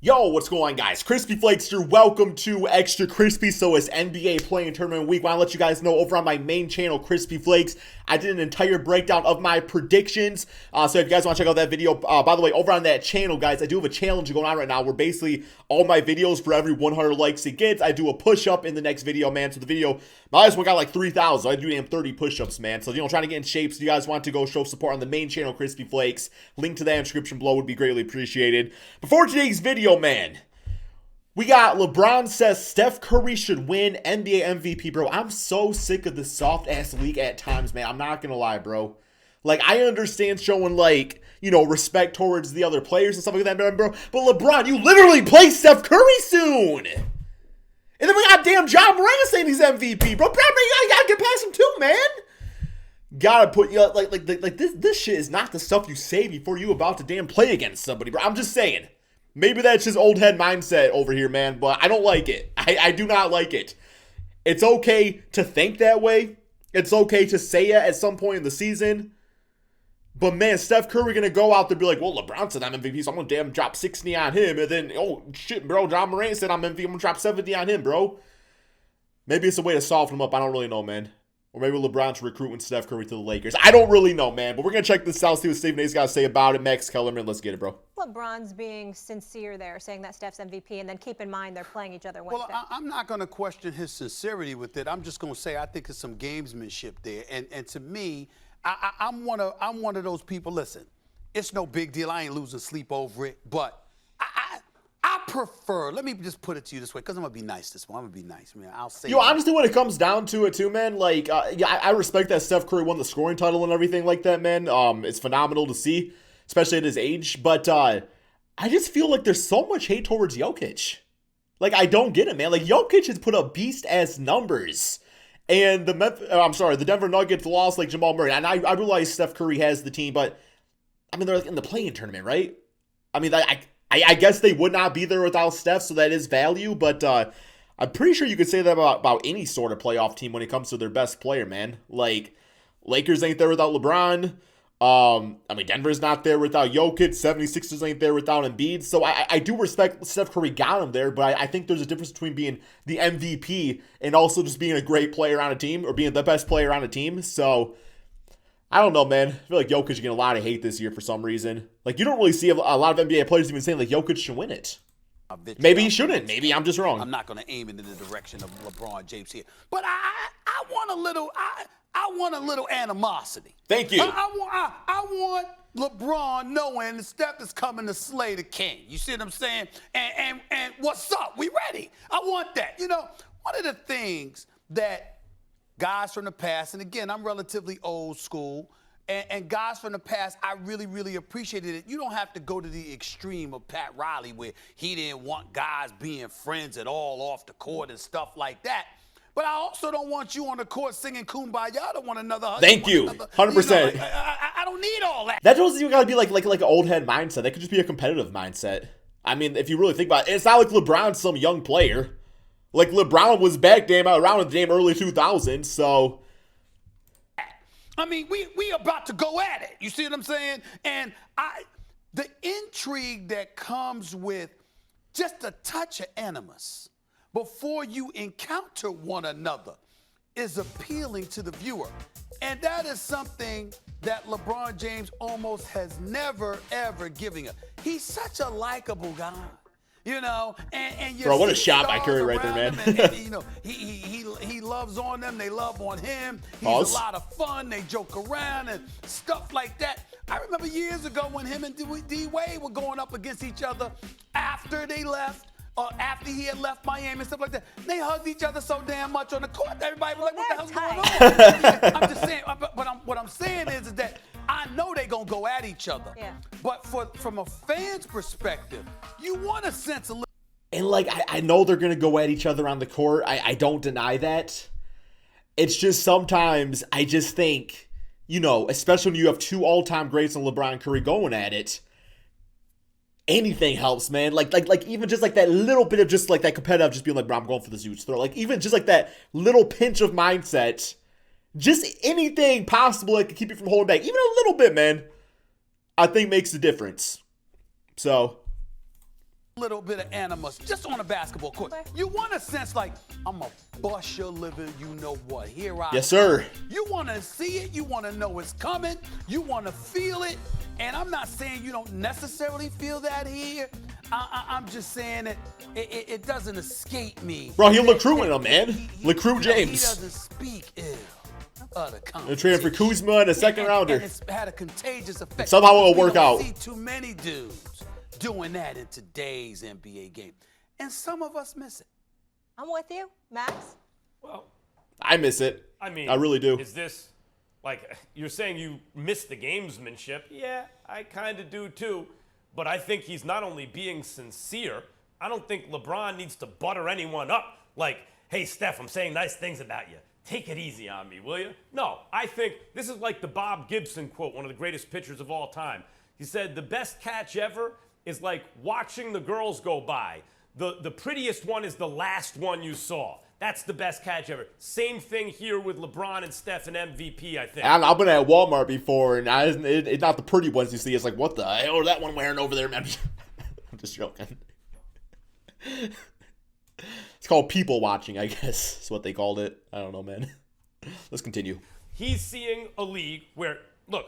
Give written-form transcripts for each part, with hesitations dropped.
Yo, what's going on, guys? Crispy Flakes here. Welcome to Extra Crispy. So it's NBA playing tournament week. I want to let you guys know over on my main channel, Crispy Flakes, I did an entire breakdown of my predictions. So if you guys want to check out that video, by the way, over on that channel, guys, I do have a challenge going on right now where basically all my videos, for every 100 likes it gets, I do a push-up in the next video, man. So the video, my last one got like 3,000. So I do damn 30 push-ups, man. So, trying to get in shape. So you guys want to go show support on the main channel, Crispy Flakes. Link to that in the description below would be greatly appreciated. Before today's video, man, we got LeBron says Steph Curry should win NBA MVP, bro. I'm so sick of this soft-ass league at times, man. I'm not going to lie, bro. Like, I understand showing, like, respect towards the other players and stuff like that, bro. But LeBron, you literally play Steph Curry soon. And then we got damn John Morant saying he's MVP, bro. You gotta get past him too, man. Gotta put, like this shit is not the stuff you say before you about to damn play against somebody, bro. I'm just saying. Maybe that's just old head mindset over here, man, but I don't like it. I do not like it. It's okay to think that way. It's okay to say it at some point in the season. But, man, Steph Curry going to go out there and be like, well, LeBron said I'm MVP, so I'm going to damn drop 60 on him. And then, oh, shit, bro, John Morant said I'm MVP, I'm going to drop 70 on him, bro. Maybe it's a way to soften him up. I don't really know, man. Or maybe LeBron's recruiting Steph Curry to the Lakers. I don't really know, man. But we're going to check this out, see what Stephen A's got to say about it. Max Kellerman, let's get it, bro. LeBron's being sincere there, saying that Steph's MVP, and then keep in mind they're playing each other Wednesday. Well, I'm not going to question his sincerity with it. I'm just going to say I think it's some gamesmanship there. And to me, I'm one of those people. Listen, it's no big deal. I ain't losing sleep over it. But I prefer, let me just put it to you this way, because I'm going to be nice this one. I'm going to be nice, man. I'll say honestly, when it comes down to it, too, man, like, yeah, I respect that Steph Curry won the scoring title and everything like that, man. It's phenomenal to see, especially at his age. But I just feel like there's so much hate towards Jokic. Like, I don't get it, man. Like, Jokic has put up beast-ass numbers. And the Denver Nuggets lost, like, Jamal Murray. And I realize Steph Curry has the team, but, I mean, they're like in the play-in tournament, right? I mean, I guess they would not be there without Steph, so that is value. But I'm pretty sure you could say that about any sort of playoff team when it comes to their best player, man. Like, Lakers ain't there without LeBron. I mean, Denver's not there without Jokic. 76ers ain't there without Embiid. So I do respect Steph Curry got him there, but I think there's a difference between being the MVP and also just being a great player on a team or being the best player on a team. So I don't know, man. I feel like Jokic is getting a lot of hate this year for some reason. Like, you don't really see a lot of NBA players even saying, like, Jokic should win it. Maybe he shouldn't. Maybe I'm just wrong. I'm not going to aim into the direction of LeBron James here. But I want a little animosity. Thank you. I want LeBron knowing that Steph is coming to slay the king. You see what I'm saying? And what's up? We ready. I want that. One of the things that guys from the past, and again, I'm relatively old school, and guys from the past, I really, really appreciated it. You don't have to go to the extreme of Pat Riley where he didn't want guys being friends at all off the court and stuff like that. But I also don't want you on the court singing Kumbaya to one another. Thank you. 100%. I don't need all that. That doesn't even got to be like an old head mindset. That could just be a competitive mindset. I mean, if you really think about it, it's not like LeBron's some young player. Like, LeBron was back around in the early 2000s, so. I mean, we about to go at it. You see what I'm saying? And the intrigue that comes with just a touch of animus before you encounter one another is appealing to the viewer. And that is something that LeBron James almost has never, ever given up. He's such a likable guy. And bro, what a shot by Curry right there, man. He loves on them. They love on him. He's Pause. a lot of fun. They joke around and stuff like that. I remember years ago when him and D-Wade were going up against each other after they left. After he had left Miami and stuff like that, they hugged each other so damn much on the court. Everybody was like, "What the hell's going on?" I'm just saying. But what I'm saying is that I know they're gonna go at each other. Yeah. But from a fan's perspective, you want a sense of. And like I know they're gonna go at each other on the court. I don't deny that. It's just sometimes I just think, especially when you have two all-time greats and LeBron Curry going at it. Anything helps, man. Like even just like that little bit of just like that competitive, just being like, bro, I'm going for this huge throw. Like even just like that little pinch of mindset, just anything possible that can keep you from holding back, even a little bit, man, I think makes a difference. So little bit of animus just on a basketball court. Okay. You want a sense like, I'm a bust your living, you know what, here I Yes, sir. You want to see it, you want to know it's coming, you want to feel it, and I'm not saying you don't necessarily feel that here. I'm just saying that it doesn't escape me. Bro, he'll recruiting him, man. Recruit He James. doesn't speak ill of the They're competition. trading for Kuzma and a second rounder. And it's had a contagious effect. Somehow it'll We work don't out. see too many dudes doing that in today's NBA game. And some of us miss it. I'm with you, Max. Well, I miss it. I mean, I really do. Is this like you're saying you miss the gamesmanship? Yeah, I kind of do too. But I think he's not only being sincere. I don't think LeBron needs to butter anyone up. Like, hey, Steph, I'm saying nice things about you. Take it easy on me, will you? No, I think this is like the Bob Gibson quote, one of the greatest pitchers of all time. He said, the best catch ever is like watching the girls go by. The prettiest one is the last one you saw. That's the best catch ever. Same thing here with LeBron and Steph and MVP, I think. I've been at Walmart before, and it's not the pretty ones you see. It's like, what the hell is that one wearing over there, man? I'm just joking. It's called people watching, I guess. That's what they called it. I don't know, man. Let's continue. He's seeing a league where, look,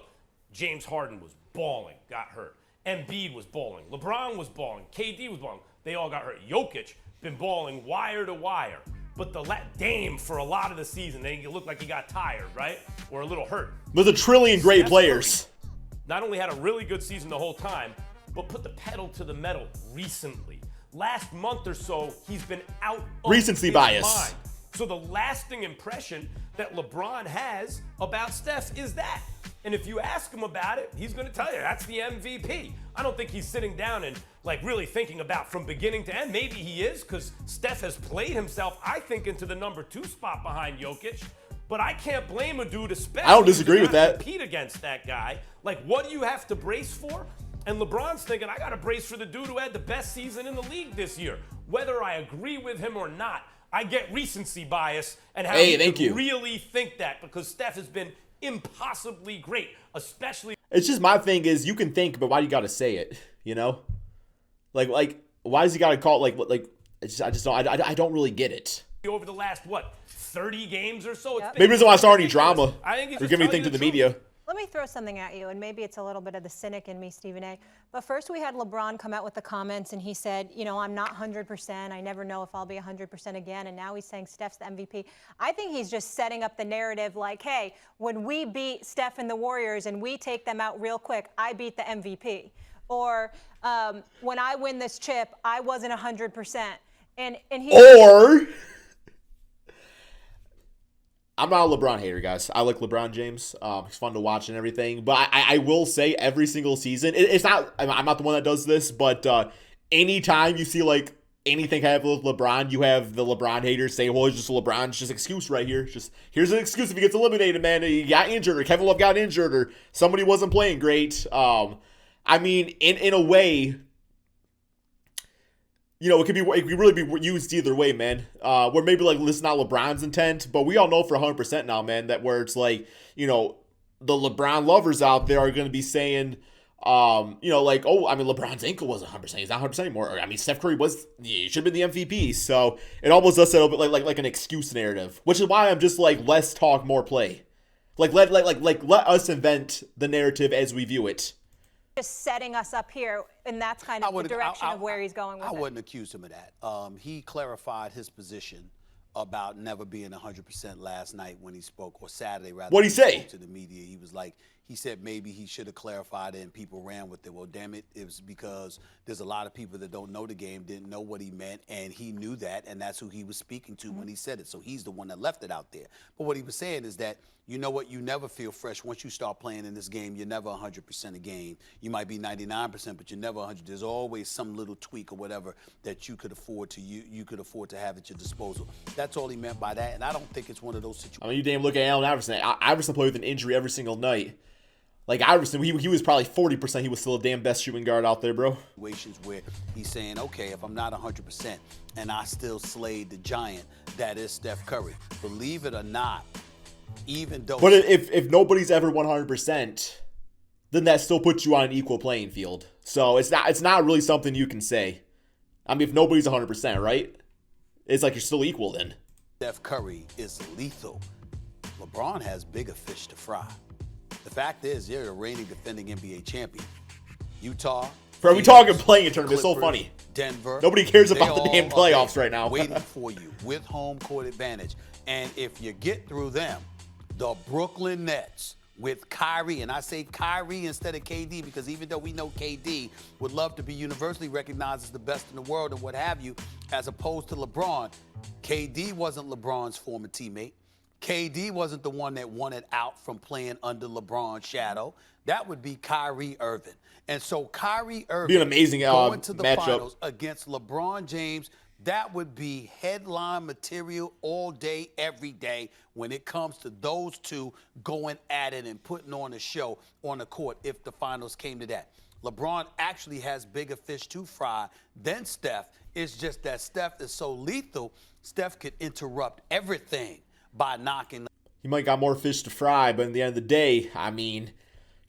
James Harden was balling, got hurt. Embiid was balling. LeBron was balling. KD was balling. They all got hurt. Jokic been balling wire to wire. But the Dame, for a lot of the season, they looked like he got tired, right? Or a little hurt. There's a trillion great Steph players. Curry not only had a really good season the whole time, but put the pedal to the metal recently. Last month or so, he's been out of Recency his bias. mind. So the lasting impression that LeBron has about Steph is that. And if you ask him about it, he's going to tell you that's the MVP. I don't think he's sitting down and like really thinking about from beginning to end. Maybe he is, because Steph has played himself, I think, into the number 2 spot behind Jokic. But I can't blame a dude, especially I don't disagree if with you're gonna that. compete against that guy. Like, what do you have to brace for? And LeBron's thinking, I got to brace for the dude who had the best season in the league this year. Whether I agree with him or not, I get recency bias and how you really think that, because Steph has been impossibly great, especially. It's just my thing is you can think, but why do you got to say it? You know, like why does he got to call it like? I don't really get it. Over the last 30 games or so. Yep. Maybe it's not starting any drama. I think he's or just give telling anything you to the truth. media. Let me throw something at you, and maybe it's a little bit of the cynic in me, Stephen A. But first we had LeBron come out with the comments, and he said, you know, I'm not 100%. I never know if I'll be 100% again. And now he's saying Steph's the MVP. I think he's just setting up the narrative like, hey, when we beat Steph and the Warriors and we take them out real quick, I beat the MVP. Or when I win this chip, I wasn't 100%. And he Or I'm not a LeBron hater, guys. I like LeBron James. He's fun to watch and everything. But I will say every single season, it's not. I'm not the one that does this, but anytime you see like anything happen with LeBron, you have the LeBron haters say, "Well, it's just LeBron. It's just an excuse right here. Just here's an excuse if he gets eliminated, man. He got injured, or Kevin Love got injured, or somebody wasn't playing great." I mean, in a way. You know, it could really be used either way, man. Where maybe like this is not LeBron's intent, but we all know for 100% now, man, that where it's like, you know, the LeBron lovers out there are going to be saying, you know, like, oh, I mean, LeBron's ankle wasn't 100%. He's not 100% anymore. Or, I mean, Steph Curry he should have been the MVP. So it almost does set up like an excuse narrative, which is why I'm just like, less talk, more play. Like let us invent the narrative as we view it. just setting us up here, and that's kind of the direction of where he's going with it. I wouldn't accuse him of that. He clarified his position about never being 100% last night when he spoke, or Saturday rather. What'd he say? Spoke to the media. He said maybe he should have clarified it, and people ran with it. Well, damn it, it was because there's a lot of people that don't know the game, didn't know what he meant, and he knew that, and that's who he was speaking to when he said it. So he's the one that left it out there. But what he was saying is that, you know what, you never feel fresh. Once you start playing in this game, you're never 100% a game. You might be 99%, but you're never 100. There's always some little tweak or whatever that you could afford to you could afford to have at your disposal. That's all he meant by that, and I don't think it's one of those situations. I mean, you damn look at Allen Iverson. Iverson played with an injury every single night. Like Iverson, he was probably 40%. He was still a damn best shooting guard out there, bro. Situations where he's saying, okay, if I'm not 100% and I still slayed the giant, that is Steph Curry. Believe it or not, even though. But if nobody's ever 100%, then that still puts you on an equal playing field. So it's not really something you can say. I mean, if nobody's 100%, right? It's like you're still equal then. Steph Curry is lethal. LeBron has bigger fish to fry. The fact is, you're the reigning defending NBA champion. Utah. Bro, we talking playing tournament. It's so funny. Denver. Nobody cares they about the all damn are playoffs there right now. waiting for you with home court advantage. And if you get through them, the Brooklyn Nets with Kyrie, and I say Kyrie instead of KD because even though we know KD would love to be universally recognized as the best in the world and what have you, as opposed to LeBron, KD wasn't LeBron's former teammate. KD wasn't the one that wanted out from playing under LeBron's shadow. That would be Kyrie Irving. And so Kyrie Irving Be an amazing going to the matchup. finals against LeBron James, that would be headline material all day, every day when it comes to those two going at it and putting on a show on the court if the finals came to that. LeBron actually has bigger fish to fry than Steph. It's just that Steph is so lethal, Steph could interrupt everything by knocking. He might got more fish to fry, but in the end of the day, I mean,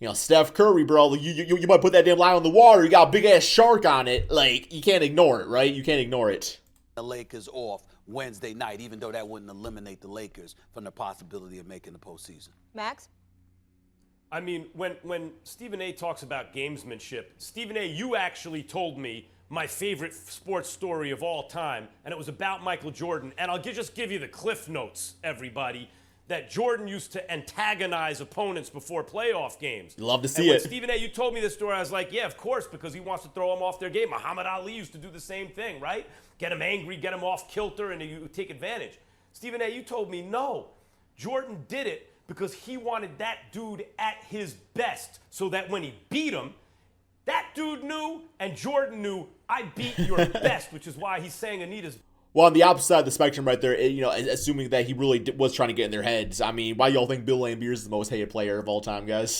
you know, Steph Curry, bro, you might put that damn line on the water. You got a big-ass shark on it. Like, you can't ignore it, right? You can't ignore it. The Lakers off Wednesday night, even though that wouldn't eliminate the Lakers from the possibility of making the postseason. Max? I mean, when Stephen A. talks about gamesmanship, Stephen A., you actually told me my favorite sports story of all time, and it was about Michael Jordan. And I'll just give you the cliff notes, everybody, that Jordan used to antagonize opponents before playoff games. You love to see and when it. Stephen A., you told me this story, I was like, yeah, of course, because he wants to throw them off their game. Muhammad Ali used to do the same thing, right? Get him angry, get him off kilter, and you take advantage. Stephen A., you told me, no, Jordan did it because he wanted that dude at his best so that when he beat him, that dude knew and Jordan knew I beat your best, which is why he's saying Anita's. Well, on the opposite side of the spectrum right there, you know, assuming that he really was trying to get in their heads. I mean, why y'all think Bill Laimbeer is the most hated player of all time, guys?